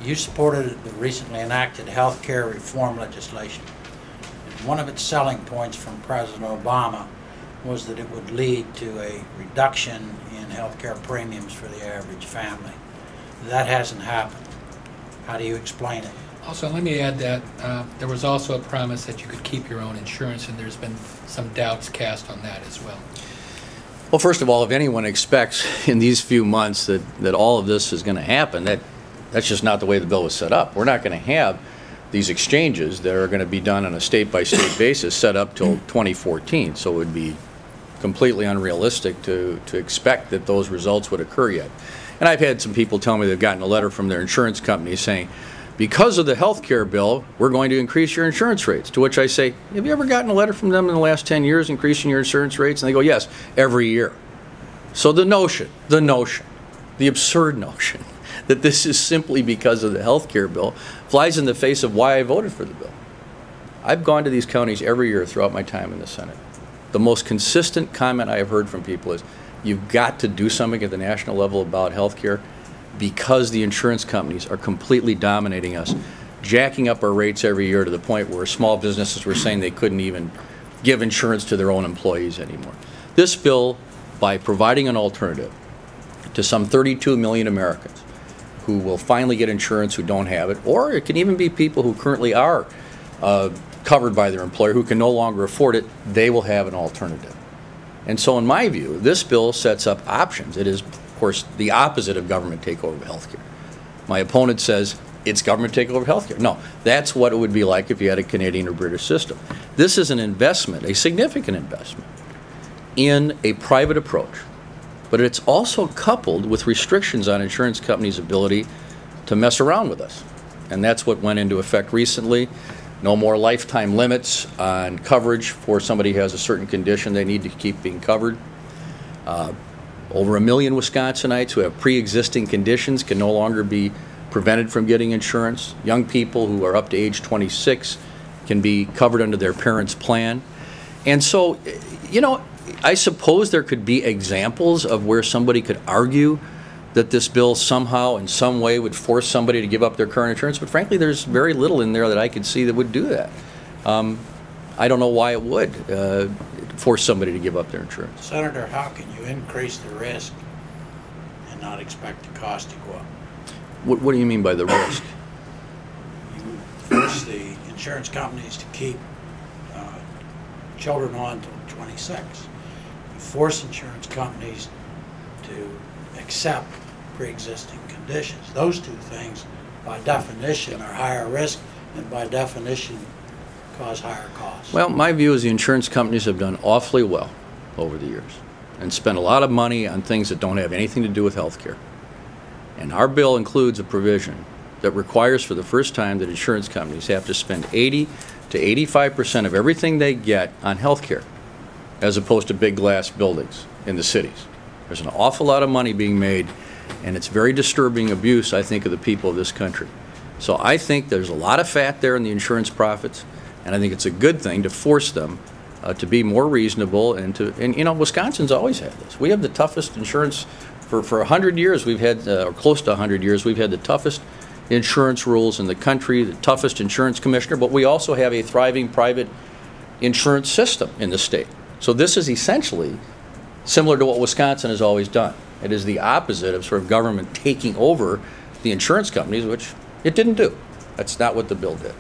You supported the recently enacted health care reform legislation. And one of its selling points from President Obama was that it would lead to a reduction in health care premiums for the average family. That hasn't happened. How do you explain it? Also, let me add that there was also a promise that you could keep your own insurance, and there's been some doubts cast on that as well. Well, first of all, if anyone expects in these few months that all of this is going to happen, that's just not the way the bill was set up. We're not going to have these exchanges that are going to be done on a state-by-state basis set up till 2014. So it would be completely unrealistic to expect that those results would occur yet. And I've had some people tell me they've gotten a letter from their insurance company saying, because of the health care bill, we're going to increase your insurance rates. To which I say, have you ever gotten a letter from them in the last 10 years increasing your insurance rates? And they go, yes, every year. So the absurd notion that this is simply because of the health care bill flies in the face of why I voted for the bill. I've gone to these counties every year throughout my time in the Senate. The most consistent comment I have heard from people is, you've got to do something at the national level about health care because the insurance companies are completely dominating us, jacking up our rates every year to the point where small businesses were saying they couldn't even give insurance to their own employees anymore. This bill, by providing an alternative to some 32 million Americans who will finally get insurance who don't have it, or it can even be people who currently are covered by their employer who can no longer afford it, they will have an alternative. And so in my view, this bill sets up options. It is, of course, the opposite of government takeover of health care. My opponent says it's government takeover of health care. No, that's what it would be like if you had a Canadian or British system. This is an investment, a significant investment, in a private approach. But it's also coupled with restrictions on insurance companies' ability to mess around with us. And that's what went into effect recently. No more lifetime limits on coverage for somebody who has a certain condition they need to keep being covered. Over 1 million Wisconsinites who have pre-existing conditions can no longer be prevented from getting insurance. Young people who are up to age 26 can be covered under their parents' plan. And so, you know, I suppose there could be examples of where somebody could argue that this bill somehow in some way would force somebody to give up their current insurance, but frankly there's very little in there that I could see that would do that. I don't know why it would force somebody to give up their insurance. Senator, how can you increase the risk and not expect the cost to go up? What do you mean by the risk? You force the insurance companies to keep children on until 26. You force insurance companies to accept pre-existing conditions. Those two things, by definition, are higher risk and by definition cause higher costs. Well, my view is the insurance companies have done awfully well over the years and spent a lot of money on things that don't have anything to do with health care. And our bill includes a provision that requires for the first time that insurance companies have to spend 80 to 85% of everything they get on health care, as opposed to big glass buildings in the cities. There's an awful lot of money being made, and it's very disturbing abuse, I think, of the people of this country. So I think there's a lot of fat there in the insurance profits, and I think it's a good thing to force them to be more reasonable and you know, Wisconsin's always had this. We have the toughest insurance for 100 years. We've had, or close to 100 years, we've had the toughest insurance rules in the country, the toughest insurance commissioner, but we also have a thriving private insurance system in the state. So this is essentially similar to what Wisconsin has always done. It is the opposite of sort of government taking over the insurance companies, which it didn't do. That's not what the bill did.